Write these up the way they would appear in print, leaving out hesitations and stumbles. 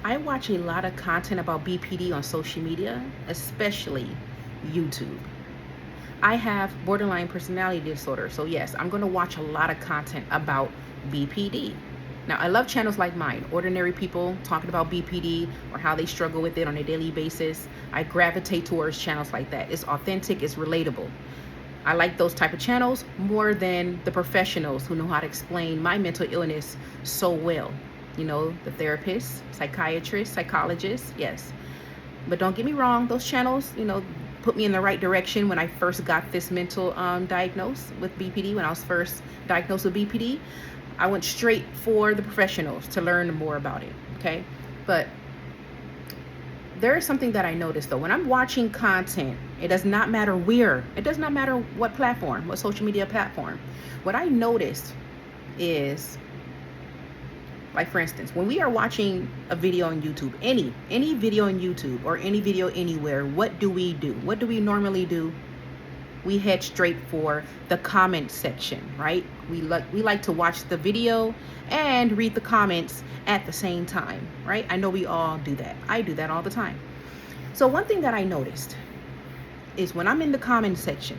I watch a lot of content about BPD on social media, especially YouTube. I have borderline personality disorder, so yes, I'm going to watch a lot of content about BPD. Now, I love channels like mine, ordinary people talking about BPD or how they struggle with it on a daily basis. I gravitate towards channels like that. It's authentic, it's relatable. I like those type of channels more than the professionals who know how to explain my mental illness so well. You know, the therapists, psychiatrists, psychologists, yes. But don't get me wrong, those channels, put me in the right direction when I first got this mental diagnosis with BPD. When I was first diagnosed with BPD, I went straight for the professionals to learn more about it, okay? But there is something that I noticed though. When I'm watching content, it does not matter where, it does not matter what platform, what social media platform. What I noticed is, like for instance, when we are watching a video on YouTube, any video on YouTube or any video anywhere, what do we do? What do we normally do? We head straight for the comment section, right? We like to watch the video and read the comments at the same time, right? I know we all do that. I do that all the time. So one thing that I noticed is when I'm in the comment section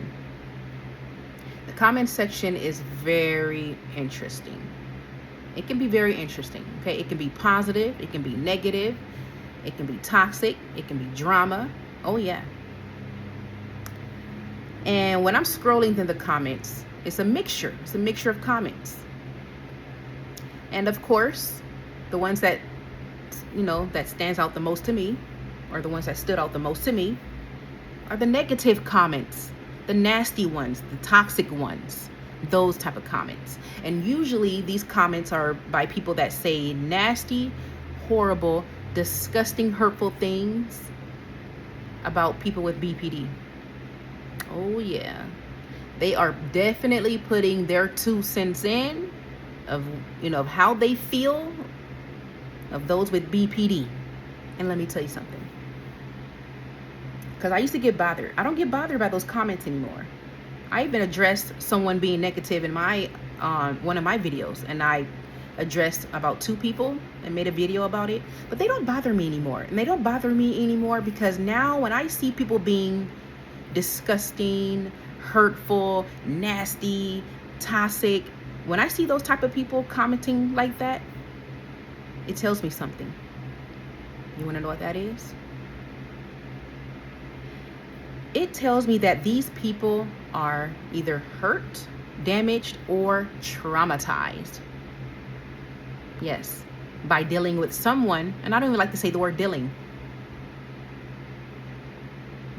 is very interesting. It can be very interesting, okay? It can be positive, it can be negative, it can be toxic, it can be drama. Oh yeah. And when I'm scrolling through the comments, it's a mixture of comments. And of course, the ones that, that stands out the most to me, or the ones that stood out the most to me, are the negative comments, the nasty ones, the toxic ones, those type of comments. And usually these comments are by people that say nasty, horrible, disgusting, hurtful things about people with BPD. Oh yeah, they are definitely putting their 2 cents in of how they feel of those with BPD. And let me tell you something, because I used to get bothered. I don't get bothered by those comments anymore. I even addressed someone being negative in my one of my videos, and I addressed about 2 people and made a video about it, but they don't bother me anymore. And they don't bother me anymore because now when I see people being disgusting, hurtful, nasty, toxic, when I see those type of people commenting like that, it tells me something. You want to know what that is? It tells me that these people are either hurt, damaged, or traumatized. Yes, by dealing with someone, and I don't even like to say the word dealing,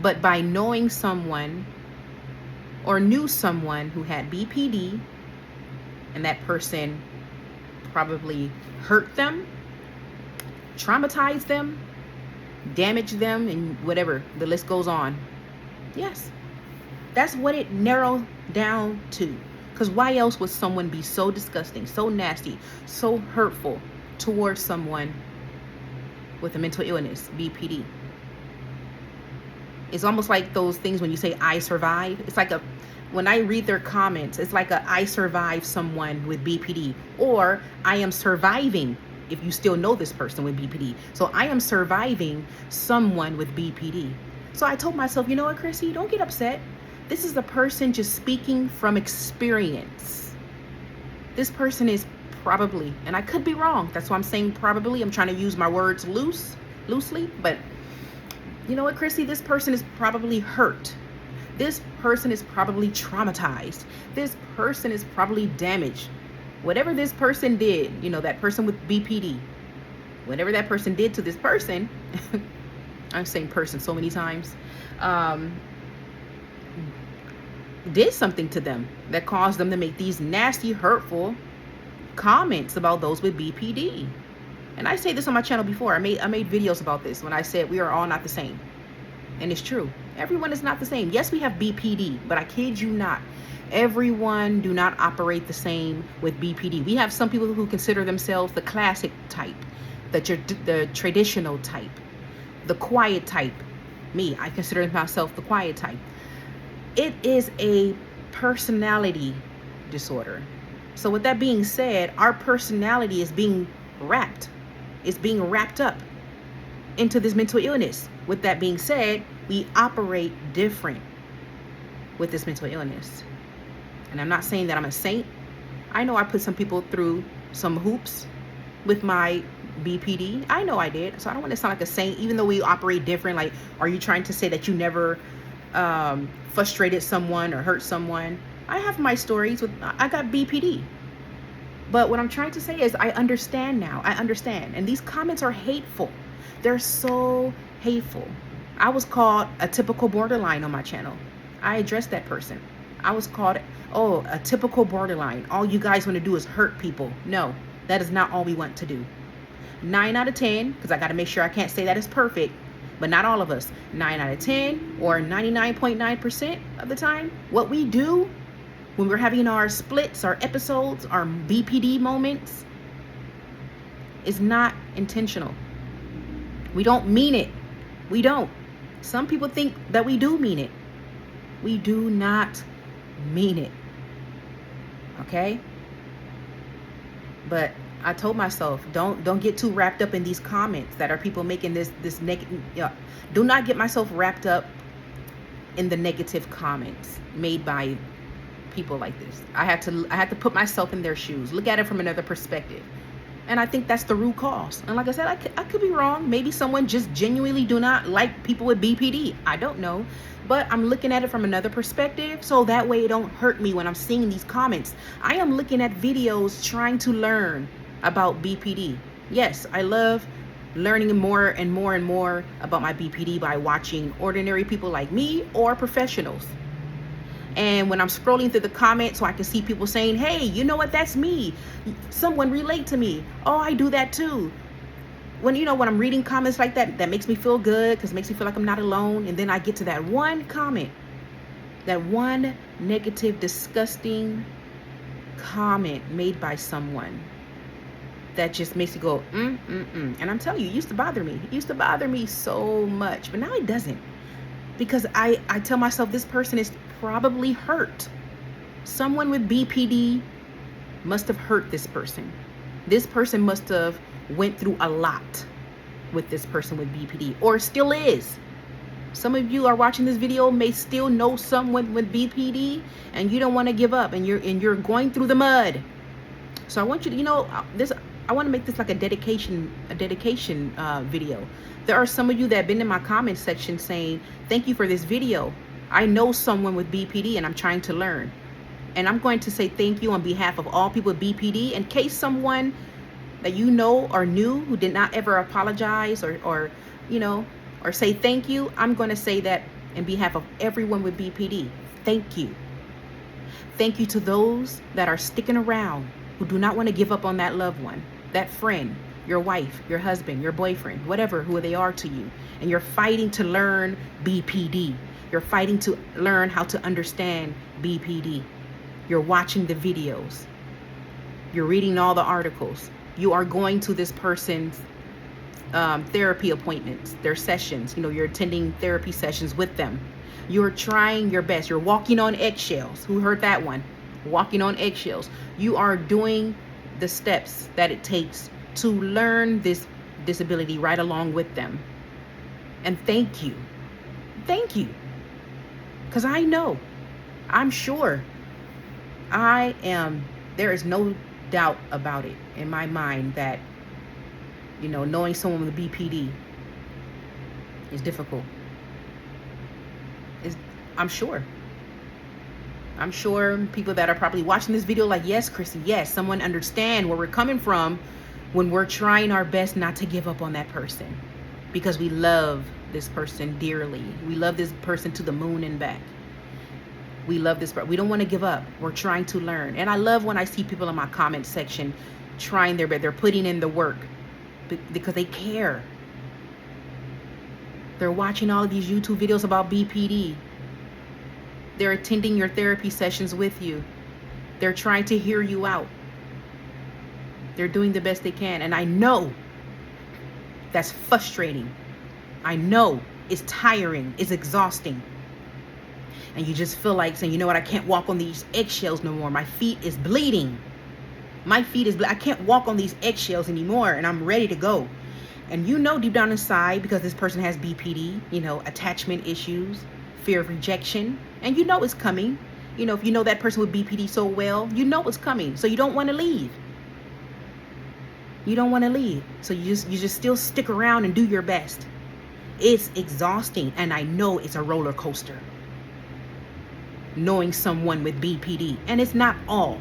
but by knowing someone or knew someone who had BPD, and that person probably hurt them, traumatized them, damaged them, and whatever, the list goes on. Yes, that's what it narrowed down to. Because why else would someone be so disgusting, so nasty, so hurtful towards someone with a mental illness, BPD? It's almost like those things when you say I survive. It's like when I read their comments, it's like I survive someone with BPD, or I am surviving, if you still know this person with BPD. So I am surviving someone with BPD. So I told myself, you know what, Chrissy, don't get upset. This is the person just speaking from experience. This person is probably, and I could be wrong, that's why I'm saying probably. I'm trying to use my words loosely, but you know what, Chrissy, this person is probably hurt. This person is probably traumatized. This person is probably damaged. Whatever this person did, that person with BPD, whatever that person did to this person, I'm saying person so many times, did something to them that caused them to make these nasty, hurtful comments about those with BPD. And I say this on my channel before. I made videos about this when I said we are all not the same. And it's true. Everyone is not the same. Yes, we have BPD, but I kid you not. Everyone do not operate the same with BPD. We have some people who consider themselves the classic type, the traditional type, the quiet type. Me, I consider myself the quiet type. It is a personality disorder. So with that being said, our personality is being wrapped. It's being wrapped up into this mental illness. With that being said, we operate different with this mental illness. And I'm not saying that I'm a saint. I know I put some people through some hoops with my BPD. I know I did. So I don't want to sound like a saint, even though we operate different. Like, are you trying to say that you never frustrated someone or hurt someone? I have my stories I got BPD. But what I'm trying to say is I understand now. I understand. And these comments are hateful. They're so hateful. I was called a typical borderline on my channel. I addressed that person. I was called, oh, a typical borderline. All you guys want to do is hurt people. No, that is not all we want to do. 9 out of 10, because I got to make sure I can't say that is perfect, but not all of us. 9 out of 10 or 99.9% of the time, what we do when we're having our splits, our episodes, our BPD moments, is not intentional. We don't mean it. We don't. Some people think that we do mean it. We do not mean it. Okay? But I told myself, don't get too wrapped up in these comments that are people making this negative. Do not get myself wrapped up in the negative comments made by people like this. I had to put myself in their shoes, look at it from another perspective. And I think that's the root cause. And like I said, I could be wrong. Maybe someone just genuinely do not like people with BPD. I don't know. But I'm looking at it from another perspective, so that way it don't hurt me when I'm seeing these comments. I am looking at videos trying to learn about BPD. Yes, I love learning more and more and more about my BPD by watching ordinary people like me or professionals. And when I'm scrolling through the comments, so I can see people saying, hey, you know what, that's me. Someone relate to me. Oh, I do that too. When I'm reading comments like that, that makes me feel good, because it makes me feel like I'm not alone. And then I get to that one comment, that one negative, disgusting comment made by someone that just makes you go, And I'm telling you, it used to bother me. It used to bother me so much, but now it doesn't. Because I tell myself, this person is probably hurt. Someone with BPD must have hurt this person. This person must have went through a lot with this person with BPD, or still is. Some of you are watching this video may still know someone with BPD, and you don't want to give up, and you're going through the mud. So I want you to, I want to make this like a dedication video. There are some of you that have been in my comment section saying, thank you for this video. I know someone with BPD and I'm trying to learn. And I'm going to say thank you on behalf of all people with BPD, in case someone that you know or knew who did not ever apologize or say thank you. I'm going to say that in behalf of everyone with BPD. Thank you. Thank you to those that are sticking around, who do not want to give up on that loved one, that friend, your wife, your husband, your boyfriend, whatever, who they are to you. And you're fighting to learn BPD. You're fighting to learn how to understand BPD. You're watching the videos. You're reading all the articles. You are going to this person's therapy appointments, their sessions. You're attending therapy sessions with them. You're trying your best. You're walking on eggshells. Who heard that one? Walking on eggshells. You are doing the steps that it takes to learn this disability right along with them. And thank you. Thank you. Because I know, I'm sure, there is no doubt about it in my mind that, knowing someone with BPD is difficult. I'm sure people that are probably watching this video like, yes, Chrissy, yes, someone understand where we're coming from when we're trying our best not to give up on that person, because we love this person dearly. We love this person to the moon and back. We love this, but we don't want to give up. We're trying to learn. And I love when I see people in my comment section trying their best. They're putting in the work because they care. They're watching all of these YouTube videos about BPD. They're attending your therapy sessions with you. They're trying to hear you out. They're doing the best they can. And I know that's frustrating. I know it's tiring. It's exhausting. And you just feel like saying, you know what, I can't walk on these eggshells no more. My feet is bleeding. I can't walk on these eggshells anymore, and I'm ready to go. And you know deep down inside, because this person has BPD, attachment issues, fear of rejection, and you know it's coming. If you know that person with BPD so well, you know it's coming. So you don't want to leave. You don't want to leave. So you just still stick around and do your best. It's exhausting, and I know it's a roller coaster knowing someone with BPD. And it's not all.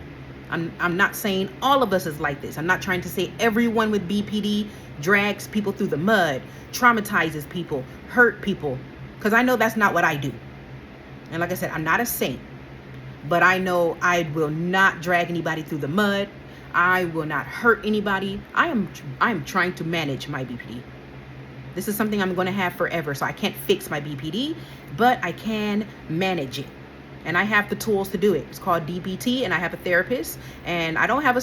I'm not saying all of us is like this. I'm not trying to say everyone with BPD drags people through the mud, traumatizes people, hurt people, because I know that's not what I do. And like I said, I'm not a saint, but I know I will not drag anybody through the mud. I will not hurt anybody. I am trying to manage my BPD. This is something I'm going to have forever, so I can't fix my BPD, but I can manage it. And I have the tools to do it. It's called DBT, and I have a therapist, and I don't have a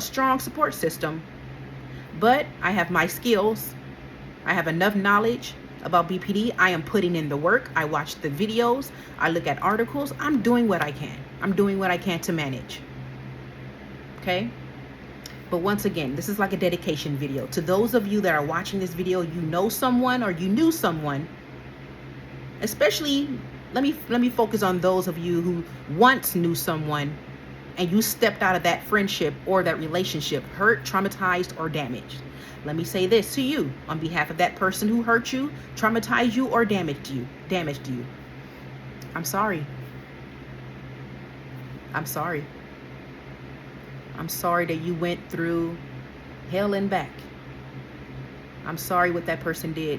strong support system, but I have my skills. I have enough knowledge about BPD. I am putting in the work. I watch the videos. I look at articles. I'm doing what I can. I'm doing what I can to manage. Okay? But once again, this is like a dedication video. To those of you that are watching this video, you know someone or you knew someone, especially, let me focus on those of you who once knew someone and you stepped out of that friendship or that relationship hurt, traumatized, or damaged. Let me say this to you on behalf of that person who hurt you, traumatized you, or damaged you. I'm sorry. I'm sorry. I'm sorry that you went through hell and back. I'm sorry what that person did,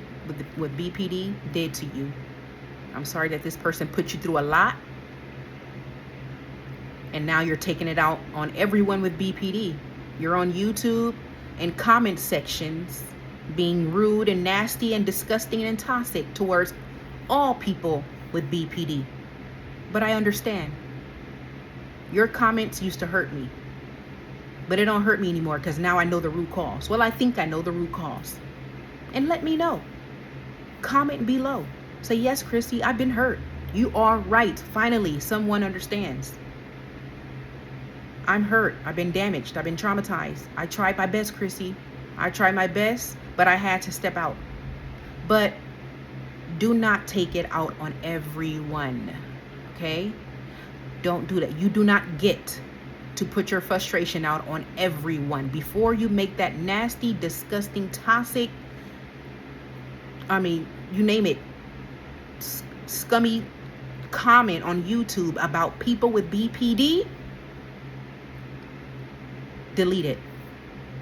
what BPD did to you. I'm sorry that this person put you through a lot, and now you're taking it out on everyone with BPD. You're on YouTube and comment sections being rude and nasty and disgusting and toxic towards all people with BPD. But I understand. Your comments used to hurt me, but it don't hurt me anymore because now I know the root cause. Well, I think I know the root cause. And let me know. Comment below. Say, yes, Chrissy, I've been hurt. You are right. Finally, someone understands. I'm hurt. I've been damaged. I've been traumatized. I tried my best, Chrissy. I tried my best, but I had to step out. But do not take it out on everyone, okay? Don't do that. You do not get to put your frustration out on everyone. Before you make that nasty, disgusting, toxic, you name it, scummy comment on YouTube about people with BPD, delete it.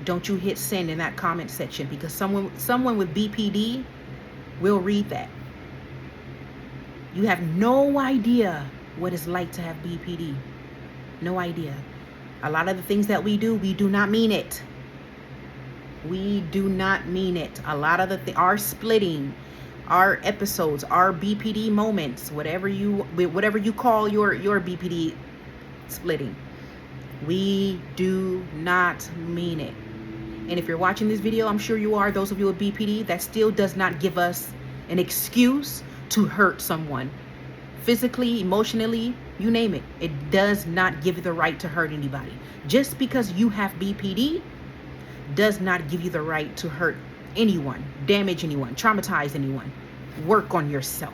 Don't you hit send in that comment section, because someone with BPD will read that. You have no idea what it's like to have BPD. No idea. A lot of the things that we do not mean it. We do not mean it. A lot of our splitting, our episodes, our BPD moments, whatever you call your BPD splitting, we do not mean it. And if you're watching this video, I'm sure you are, those of you with BPD, that still does not give us an excuse to hurt someone. Physically, emotionally, you name it. It does not give you the right to hurt anybody. Just because you have BPD does not give you the right to hurt anyone, damage anyone, traumatize anyone. Work on yourself.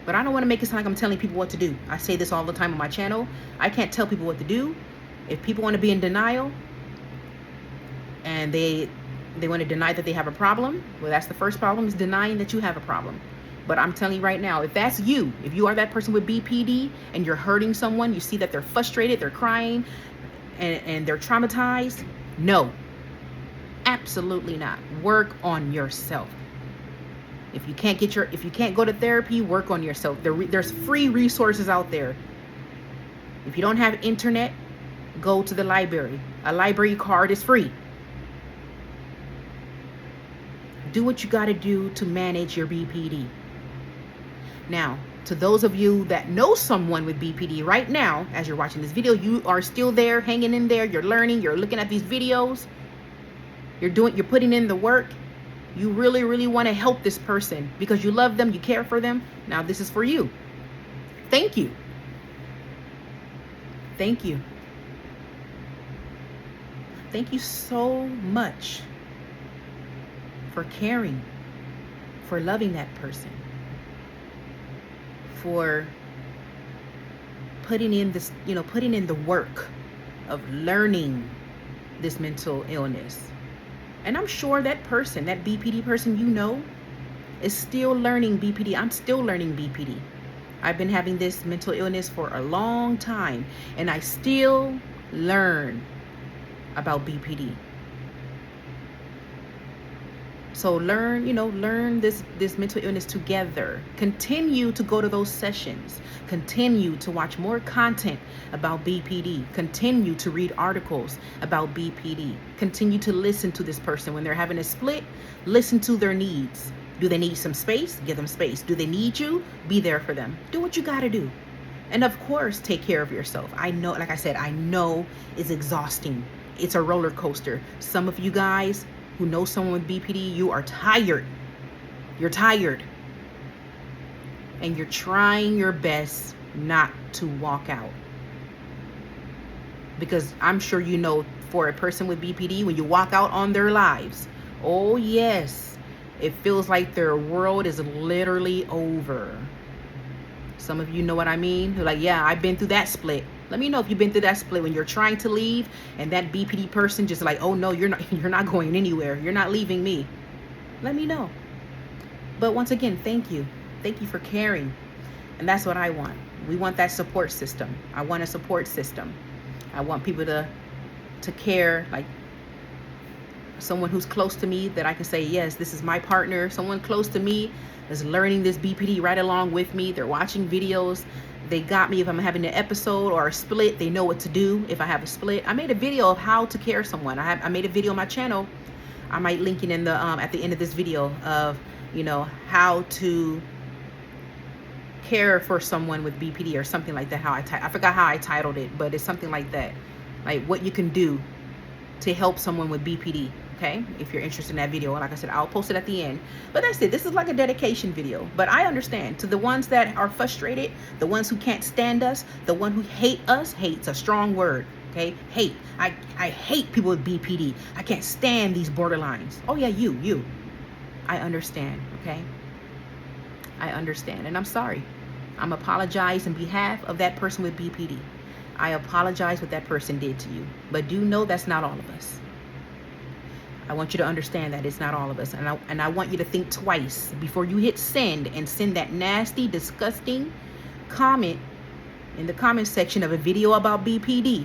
But I don't want to make it sound like I'm telling people what to do. I say this all the time on my channel. I can't tell people what to do. If people want to be in denial and they want to deny that they have a problem, well, that's the first problem, is denying that you have a problem. But I'm telling you right now, if that's you, if you are that person with BPD and you're hurting someone, you see that they're frustrated, they're crying, and they're traumatized, no, absolutely not. Work on yourself. If you can't go to therapy, work on yourself. There's free resources out there. If you don't have internet, go to the library. A library card is free. Do what you got to do to manage your BPD. Now, to those of you that know someone with BPD right now, as you're watching this video, you are still there, hanging in there, you're learning, you're looking at these videos, you're putting in the work. You really, really want to help this person because you love them, you care for them. Now, this is for you. Thank you. Thank you. Thank you so much for caring, for loving that person, for putting in this, putting in the work of learning this mental illness. And I'm sure that person, that BPD person, is still learning BPD. I'm still learning BPD. I've been having this mental illness for a long time, and I still learn about BPD. So learn this mental illness together. Continue to go to those sessions. Continue to watch more content about BPD. Continue to read articles about BPD. Continue to listen to this person when they're having a split. Listen to their needs. Do they need some space? Give them space. Do they need you? Be there for them. Do what you got to do. And of course, take care of yourself. I know, like I said, I know it's exhausting. It's a roller coaster. Some of you guys who know someone with BPD, you are tired. You're tired. And you're trying your best not to walk out. Because I'm sure for a person with BPD, when you walk out on their lives, oh yes, it feels like their world is literally over. Some of you know what I mean? They're like, yeah, I've been through that split. Let me know if you've been through that split when you're trying to leave and that BPD person just like, oh no, you're not going anywhere. You're not leaving me. Let me know. But once again, thank you. Thank you for caring. And that's what I want. We want that support system. I want a support system. I want people to care, like someone who's close to me that I can say, yes, this is my partner. Someone close to me is learning this BPD right along with me. They're watching videos. They got me if I'm having an episode or a split. They know what to do if I have a split. I made a video of how to care someone. I made a video on my channel. I might link it in the at the end of this video of how to care for someone with BPD or something like that. I forgot how I titled it, but it's something like that, like what you can do to help someone with BPD. Okay, if you're interested in that video, like I said, I'll post it at the end. But that's it. This is like a dedication video. But I understand, to the ones that are frustrated, the ones who can't stand us, the one who hate us. Hate's a strong word. Okay, hate. I hate people with BPD. I can't stand these borderlines. Oh yeah, you. I understand. Okay, I understand, and I'm sorry. I'm apologizing on behalf of that person with BPD. I apologize what that person did to you. But do know that's not all of us. I want you to understand that it's not all of us. And I want you to think twice before you hit send and send that nasty, disgusting comment in the comment section of a video about BPD.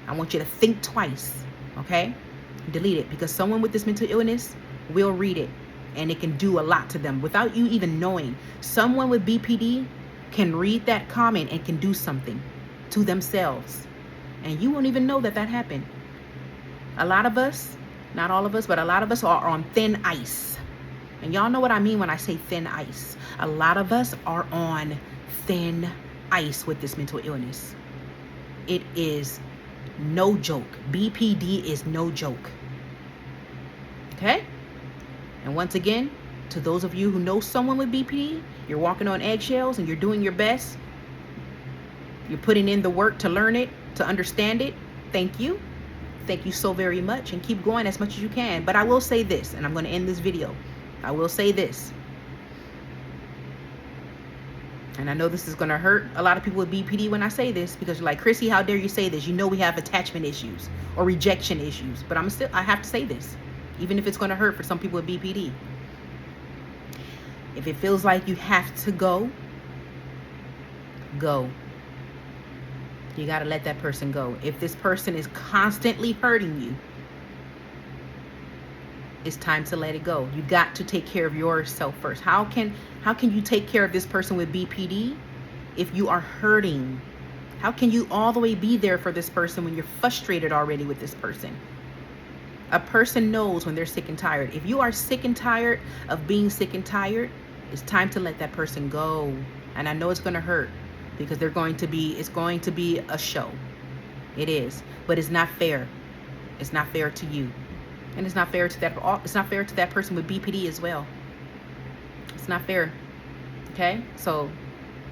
I want you to think twice, okay? Delete it, because someone with this mental illness will read it and it can do a lot to them without you even knowing. Someone with BPD can read that comment and can do something to themselves. And you won't even know that happened. A lot of us, not all of us, but a lot of us are on thin ice. And y'all know what I mean when I say thin ice. A lot of us are on thin ice with this mental illness. It is no joke. BPD is no joke. Okay? And once again, to those of you who know someone with BPD, you're walking on eggshells and you're doing your best. You're putting in the work to learn it, to understand it. Thank you. Thank you so very much, and keep going as much as you can. But I will say this, and I'm going to end this video. I will say this. And I know this is going to hurt a lot of people with BPD when I say this, because you're like, Chrissy, how dare you say this? You know we have attachment issues or rejection issues. But I have to say this, even if it's going to hurt for some people with BPD. If it feels like you have to go, go. You got to let that person go. If this person is constantly hurting you, it's time to let it go. You got to take care of yourself first. How can you take care of this person with BPD if you are hurting? How can you all the way be there for this person when you're frustrated already with this person? A person knows when they're sick and tired. If you are sick and tired of being sick and tired, it's time to let that person go. And I know it's going to hurt, because it's going to be a show. It is, but it's not fair. It's not fair to you, and it's not fair to that person with BPD as well. It's not fair. Okay, so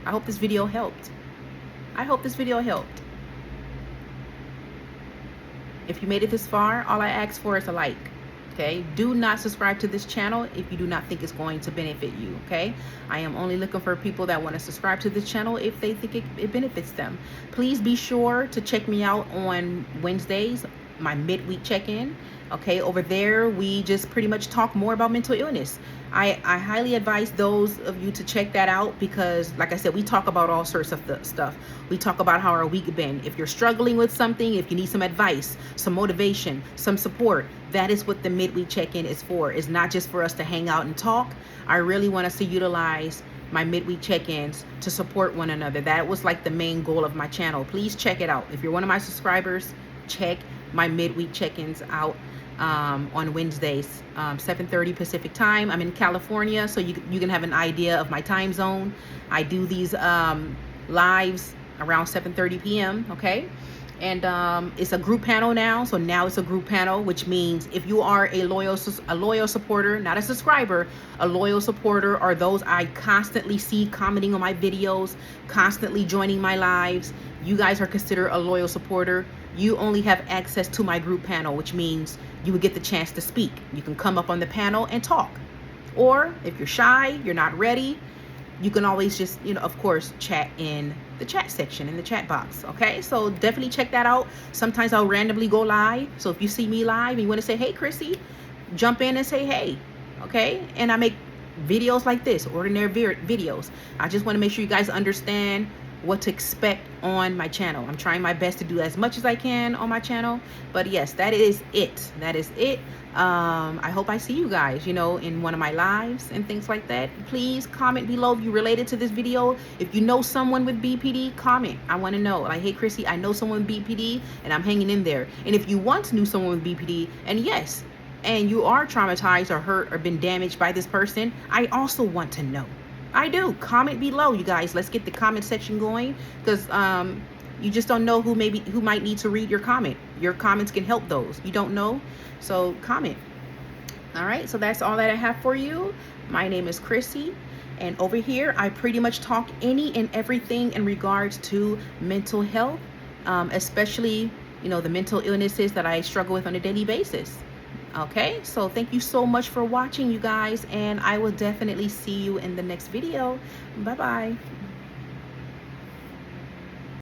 I hope this video helped. If you made it this far, all I ask for is a like. Okay, do not subscribe to this channel if you do not think it's going to benefit you. Okay, I am only looking for people that want to subscribe to this channel if they think it benefits them. Please be sure to check me out on Wednesdays, my midweek check-in. Okay, over there we just pretty much talk more about mental illness. I highly advise those of you to check that out because, like I said, we talk about all sorts of stuff. We talk about how our week been. If you're struggling with something, if you need some advice, some motivation, some support, that is what the midweek check-in is for. It's not just for us to hang out and talk. I really want us to utilize my midweek check-ins to support one another. That was like the main goal of my channel. Please check it out. If you're one of my subscribers, check my midweek check-ins out on Wednesdays, 7:30 Pacific time. I'm in California, so you can have an idea of my time zone. I do these lives around 7:30 p.m. Okay, and it's a group panel now. So now it's a group panel, which means if you are a loyal supporter, not a subscriber, a loyal supporter, are those I constantly see commenting on my videos, constantly joining my lives. You guys are considered a loyal supporter. You only have access to my group panel, which means you would get the chance to speak. You can come up on the panel and talk. Or if you're shy, you're not ready, you can always just, of course, chat in the chat section, in the chat box. Okay, so definitely check that out. Sometimes I'll randomly go live. So if you see me live and you want to say, hey, Chrissy, jump in and say, hey. Okay, and I make videos like this, ordinary videos. I just want to make sure you guys understand what to expect on my channel. I'm trying my best to do as much as I can on my channel, but yes, that is it. I hope I see you guys, in one of my lives and things like that. Please comment below if you related to this video. If you know someone with BPD, comment. I want to know, like, hey Chrissy, I know someone with BPD and I'm hanging in there. And if you once knew someone with BPD, and yes, and you are traumatized or hurt or been damaged by this person, I also want to know. I do. Comment below, you guys. Let's get the comment section going, because you just don't know who might need to read your comment. Your comments can help those. You don't know, so comment. All right, so that's all that I have for you. My name is Chrissy, and over here I pretty much talk any and everything in regards to mental health, especially the mental illnesses that I struggle with on a daily basis. Okay, so thank you so much for watching, you guys, and I will definitely see you in the next video. Bye bye.